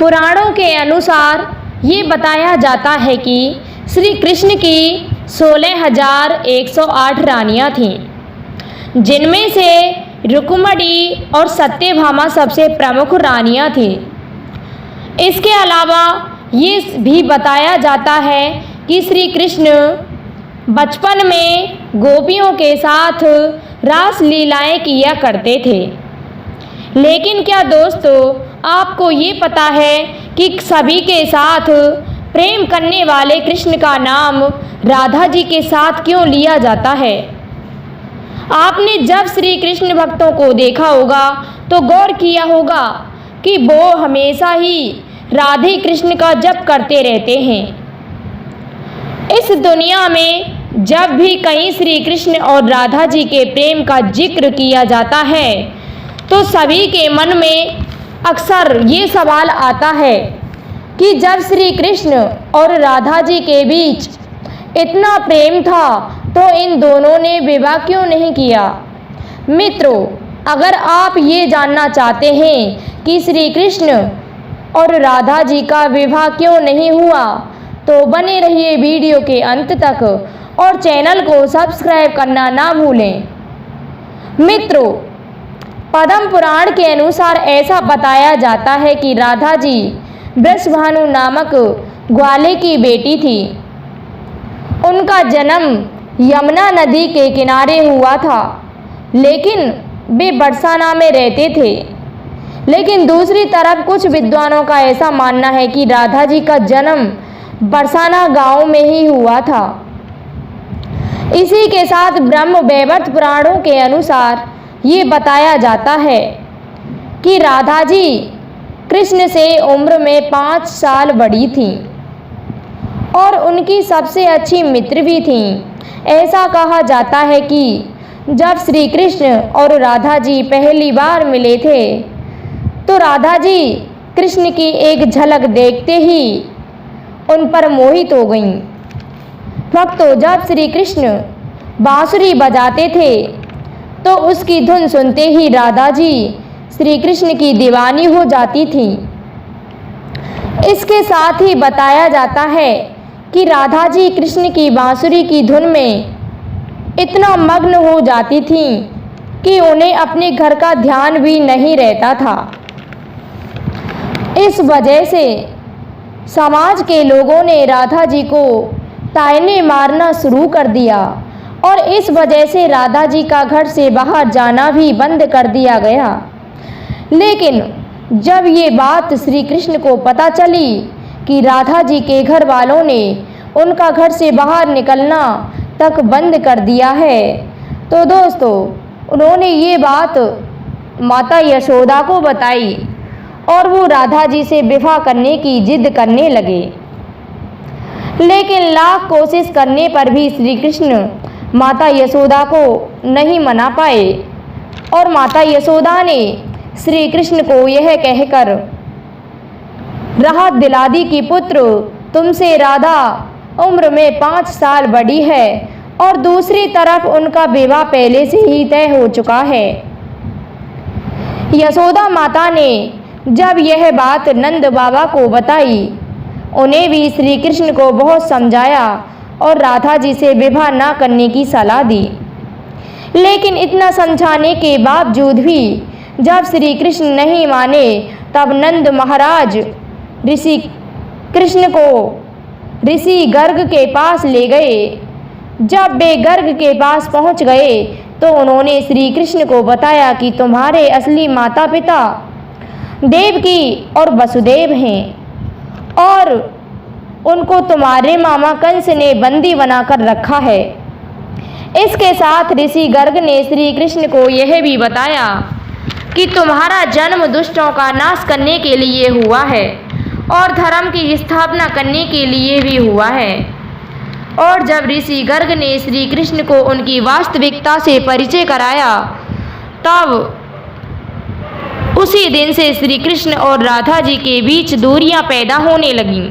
पुराणों के अनुसार ये बताया जाता है कि श्री कृष्ण की 16,108 रानियां थीं, जिनमें से रुक्मिणी और सत्यभामा सबसे प्रमुख रानियां थीं। इसके अलावा ये भी बताया जाता है कि श्री कृष्ण बचपन में गोपियों के साथ रास लीलाएं किया करते थे। लेकिन क्या दोस्तों, आपको ये पता है कि सभी के साथ प्रेम करने वाले कृष्ण का नाम राधा जी के साथ क्यों लिया जाता है? आपने जब श्री कृष्ण भक्तों को देखा होगा तो गौर किया होगा कि वो हमेशा ही राधे कृष्ण का जप करते रहते हैं। इस दुनिया में जब भी कहीं श्री कृष्ण और राधा जी के प्रेम का जिक्र किया जाता है तो सभी के मन में अक्सर ये सवाल आता है कि जब श्री कृष्ण और राधा जी के बीच इतना प्रेम था तो इन दोनों ने विवाह क्यों नहीं किया? मित्रों, अगर आप ये जानना चाहते हैं कि श्री कृष्ण और राधा जी का विवाह क्यों नहीं हुआ तो बने रहिए वीडियो के अंत तक और चैनल को सब्सक्राइब करना ना भूलें। मित्रों, पद्म पुराण के अनुसार ऐसा बताया जाता है कि राधा जी वृषभानु नामक ग्वाले की बेटी थी। उनका जन्म यमुना नदी के किनारे हुआ था, लेकिन वे बरसाना में रहते थे। लेकिन दूसरी तरफ कुछ विद्वानों का ऐसा मानना है कि राधा जी का जन्म बरसाना गांव में ही हुआ था। इसी के साथ ब्रह्म वैवर्त पुराणों के अनुसार ये बताया जाता है कि राधा जी कृष्ण से उम्र में 5 साल बड़ी थीं और उनकी सबसे अच्छी मित्र भी थीं। ऐसा कहा जाता है कि जब श्री कृष्ण और राधा जी पहली बार मिले थे तो राधा जी कृष्ण की एक झलक देखते ही उन पर मोहित हो गईं। भक्तों, जब श्री कृष्ण बांसुरी बजाते थे तो उसकी धुन सुनते ही राधा जी श्री कृष्ण की दीवानी हो जाती थी। इसके साथ ही बताया जाता है कि राधा जी कृष्ण की बांसुरी की धुन में इतना मग्न हो जाती थीं कि उन्हें अपने घर का ध्यान भी नहीं रहता था। इस वजह से समाज के लोगों ने राधा जी को ताने मारना शुरू कर दिया और इस वजह से राधा जी का घर से बाहर जाना भी बंद कर दिया गया। लेकिन जब ये बात श्री कृष्ण को पता चली कि राधा जी के घर वालों ने उनका घर से बाहर निकलना तक बंद कर दिया है तो दोस्तों, उन्होंने ये बात माता यशोदा को बताई और वो राधा जी से विवाह करने की जिद करने लगे। लेकिन लाख कोशिश करने पर भी श्री कृष्ण माता यशोदा को नहीं मना पाए और माता यशोदा ने श्री कृष्ण को यह कहकर राहत दिला दी कि पुत्र, तुमसे राधा उम्र में 5 साल बड़ी है और दूसरी तरफ उनका विवाह पहले से ही तय हो चुका है। यशोदा माता ने जब यह बात नंद बाबा को बताई, उन्हें भी श्री कृष्ण को बहुत समझाया और राधा जी से विवाह ना करने की सलाह दी। लेकिन इतना समझाने के बावजूद भी जब श्री कृष्ण नहीं माने तब नंद महाराज ऋषि कृष्ण को ऋषि गर्ग के पास ले गए। जब वे गर्ग के पास पहुंच गए तो उन्होंने श्री कृष्ण को बताया कि तुम्हारे असली माता पिता देवकी और वसुदेव हैं और उनको तुम्हारे मामा कंस ने बंदी बनाकर रखा है। इसके साथ ऋषि गर्ग ने श्री कृष्ण को यह भी बताया कि तुम्हारा जन्म दुष्टों का नाश करने के लिए हुआ है और धर्म की स्थापना करने के लिए भी हुआ है। और जब ऋषि गर्ग ने श्री कृष्ण को उनकी वास्तविकता से परिचय कराया तब उसी दिन से श्री कृष्ण और राधा जी के बीच दूरियां पैदा होने लगीं।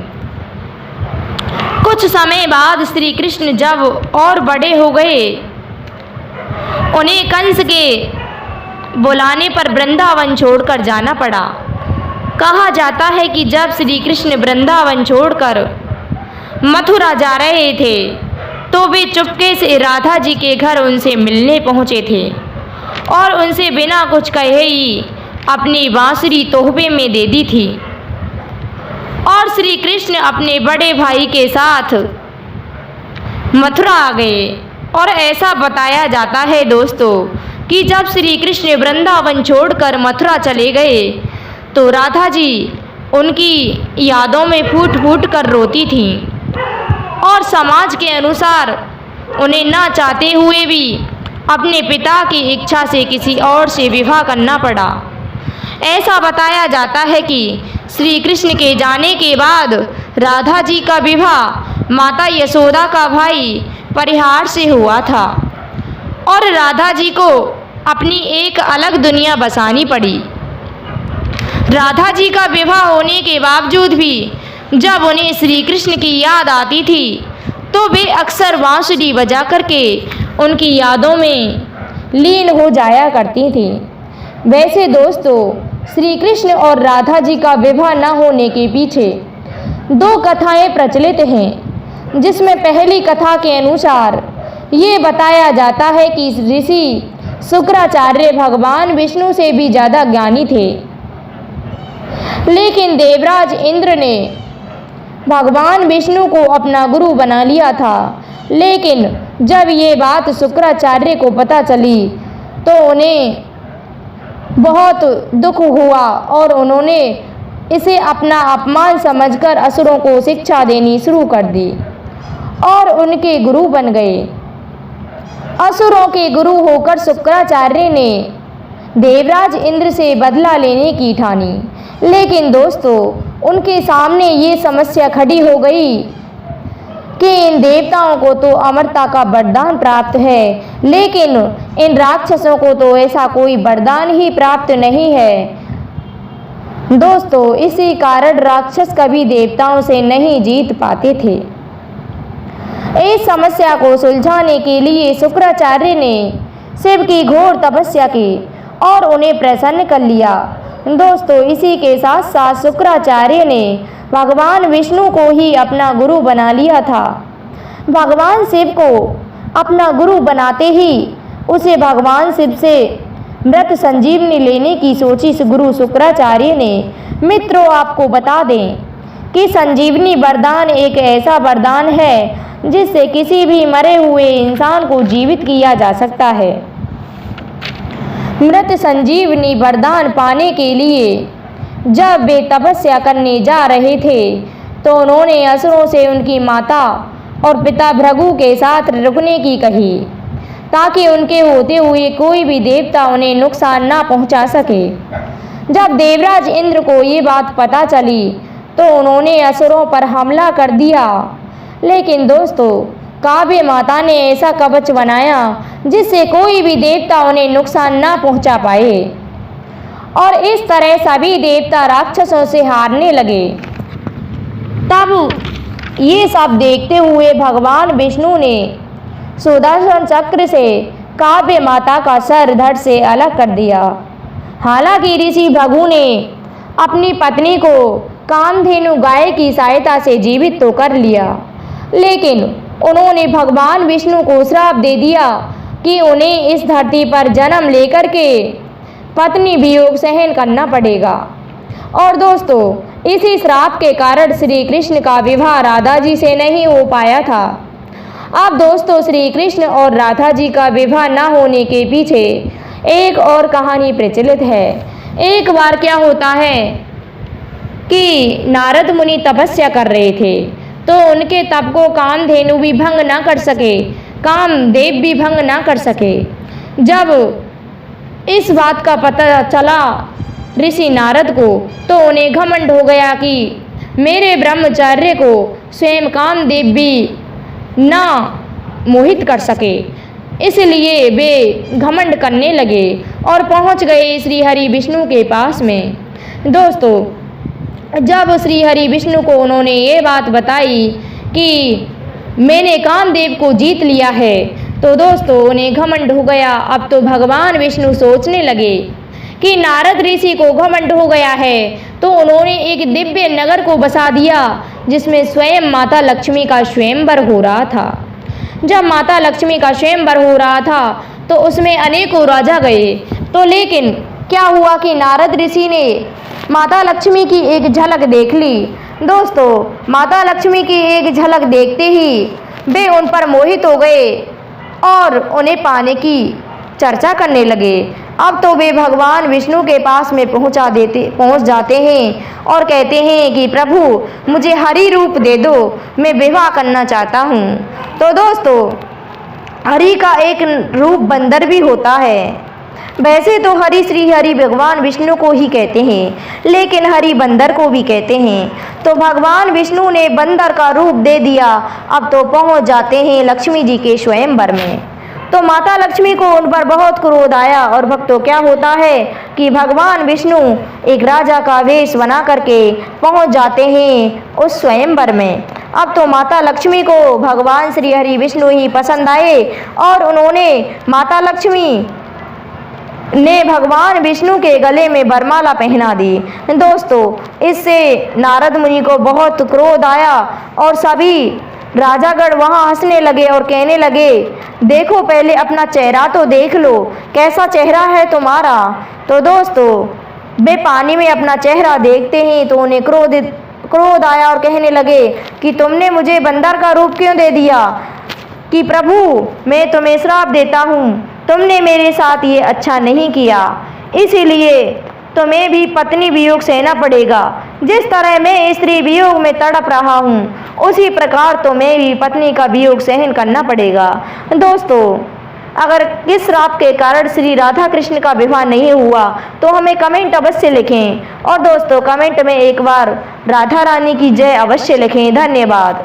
कुछ समय बाद श्री कृष्ण जब और बड़े हो गए, उन्हें कंस के बुलाने पर वृंदावन छोड़कर जाना पड़ा। कहा जाता है कि जब श्री कृष्ण वृंदावन छोड़कर मथुरा जा रहे थे तो वे चुपके से राधा जी के घर उनसे मिलने पहुँचे थे और उनसे बिना कुछ कहे ही अपनी बांसुरी तोहफे में दे दी थी। और श्री कृष्ण अपने बड़े भाई के साथ मथुरा आ गए। और ऐसा बताया जाता है दोस्तों कि जब श्री कृष्ण वृंदावन छोड़कर मथुरा चले गए तो राधा जी उनकी यादों में फूट फूट कर रोती थीं और समाज के अनुसार उन्हें ना चाहते हुए भी अपने पिता की इच्छा से किसी और से विवाह करना पड़ा। ऐसा बताया जाता है कि श्री कृष्ण के जाने के बाद राधा जी का विवाह माता यशोदा का भाई परिहार से हुआ था और राधा जी को अपनी एक अलग दुनिया बसानी पड़ी। राधा जी का विवाह होने के बावजूद भी जब उन्हें श्री कृष्ण की याद आती थी तो वे अक्सर बांसुरी बजा करके उनकी यादों में लीन हो जाया करती थीं। वैसे दोस्तों श्री कृष्ण और राधा जी का विवाह न होने के पीछे दो कथाएं प्रचलित हैं, जिसमें पहली कथा के अनुसार ये बताया जाता है कि ऋषि शुक्राचार्य भगवान विष्णु से भी ज़्यादा ज्ञानी थे, लेकिन देवराज इंद्र ने भगवान विष्णु को अपना गुरु बना लिया था। लेकिन जब ये बात शुक्राचार्य को पता चली तो उन्हें बहुत दुख हुआ और उन्होंने इसे अपना अपमान समझकर असुरों को शिक्षा देनी शुरू कर दी और उनके गुरु बन गए। असुरों के गुरु होकर शुक्राचार्य ने देवराज इंद्र से बदला लेने की ठानी। लेकिन दोस्तों उनके सामने ये समस्या खड़ी हो गई कि इन देवताओं को तो अमरता का वरदान प्राप्त है, लेकिन इन राक्षसों को तो ऐसा कोई वरदान ही प्राप्त नहीं है। दोस्तों इसी कारण राक्षस कभी देवताओं से नहीं जीत पाते थे। इस समस्या को सुलझाने के लिए शुक्राचार्य ने शिव की घोर तपस्या की और उन्हें प्रसन्न कर लिया। दोस्तों इसी के साथ साथ शुक्राचार्य ने भगवान विष्णु को ही अपना गुरु बना लिया था। भगवान शिव को अपना गुरु बनाते ही उसे भगवान शिव से मृत संजीवनी लेने की सोची गुरु शुक्राचार्य ने। मित्रों आपको बता दें कि संजीवनी वरदान एक ऐसा वरदान है जिससे किसी भी मरे हुए इंसान को जीवित किया जा सकता है। मृत संजीवनी वरदान पाने के लिए जब वे तपस्या करने जा रहे थे तो उन्होंने असुरों से उनकी माता और पिता भृगु के साथ रुकने की कही, ताकि उनके होते हुए कोई भी देवता उन्हें नुकसान ना पहुंचा सके। जब देवराज इंद्र को ये बात पता चली तो उन्होंने असुरों पर हमला कर दिया। लेकिन दोस्तों काव्य माता ने ऐसा कवच बनाया जिससे कोई भी देवता उन्हें नुकसान ना पहुंचा पाए और इस तरह सभी देवता राक्षसों से हारने लगे। तब ये सब देखते हुए भगवान विष्णु ने सुदर्शन चक्र से काव्य माता का सर धड़ से अलग कर दिया। हालांकि ऋषि भृगु ने अपनी पत्नी को कामधेनु गाय की सहायता से जीवित तो कर लिया, लेकिन उन्होंने भगवान विष्णु को श्राप दे दिया कि उन्हें इस धरती पर जन्म लेकर के पत्नी वियोग सहन करना पड़ेगा। और दोस्तों इसी श्राप के कारण श्री कृष्ण का विवाह राधा जी से नहीं हो पाया था। अब दोस्तों श्री कृष्ण और राधा जी का विवाह न होने के पीछे एक और कहानी प्रचलित है। एक बार क्या होता है कि नारद मुनि तपस्या कर रहे थे तो उनके तप को कामधेनु भी भंग ना कर सके, कामदेव भी भंग ना कर सके। जब इस बात का पता चला ऋषि नारद को तो उन्हें घमंड हो गया कि मेरे ब्रह्मचर्य को स्वयं कामदेव भी ना मोहित कर सके। इसलिए वे घमंड करने लगे और पहुंच गए श्री हरि विष्णु के पास में। दोस्तों जब श्री हरि विष्णु को उन्होंने ये बात बताई कि मैंने कामदेव को जीत लिया है तो दोस्तों उन्हें घमंड हो गया। अब तो भगवान विष्णु सोचने लगे कि नारद ऋषि को घमंड हो गया है, तो उन्होंने एक दिव्य नगर को बसा दिया जिसमें स्वयं माता लक्ष्मी का स्वयंवर हो रहा था। जब माता लक्ष्मी का स्वयंवर हो रहा था तो उसमें अनेकों राजा गए। तो लेकिन क्या हुआ कि नारद ऋषि ने माता लक्ष्मी की एक झलक देख ली। दोस्तों, माता लक्ष्मी की एक झलक देखते ही वे उन पर मोहित हो गए और उन्हें पाने की चर्चा करने लगे। अब तो वे भगवान विष्णु के पास में पहुंच जाते हैं और कहते हैं कि प्रभु मुझे हरि रूप दे दो, मैं विवाह करना चाहता हूँ। तो दोस्तों, हरि का एक रूप बंदर भी होता है। वैसे तो हरि श्री हरि भगवान विष्णु को ही कहते हैं, लेकिन हरि बंदर को भी कहते हैं। तो भगवान विष्णु ने बंदर का रूप दे दिया। अब तो पहुंच जाते हैं लक्ष्मी जी के स्वयंवर में। तो माता लक्ष्मी को उन पर बहुत क्रोध आया और भक्तों क्या होता है कि भगवान विष्णु एक राजा का वेश बना करके पहुंच जाते हैं उस स्वयंवर में। अब तो माता लक्ष्मी को भगवान श्री हरि विष्णु ही पसंद आए और उन्होंने माता लक्ष्मी ने भगवान विष्णु के गले में वरमाला पहना दी। दोस्तों, इससे नारद मुनि को बहुत क्रोध आया और सभी राजागण वहाँ हंसने लगे और कहने लगे, देखो पहले अपना चेहरा तो देख लो, कैसा चेहरा है तुम्हारा। तो दोस्तों, वे पानी में अपना चेहरा देखते हैं तो उन्हें क्रोध आया और कहने लगे कि तुमने मुझे बंदर का रूप क्यों दे दिया, कि प्रभु मैं तुम्हें श्राप देता हूँ, तुमने मेरे साथ ये अच्छा नहीं किया, इसीलिए तुम्हें भी पत्नी वियोग सहना पड़ेगा। जिस तरह मैं स्त्री वियोग में तड़प रहा हूँ, उसी प्रकार तुम्हें भी पत्नी का वियोग सहन करना पड़ेगा। दोस्तों, अगर किस श्राप के कारण श्री राधा कृष्ण का विवाह नहीं हुआ तो हमें कमेंट अवश्य लिखें। और दोस्तों, कमेंट में एक बार राधा रानी की जय अवश्य लिखें। धन्यवाद।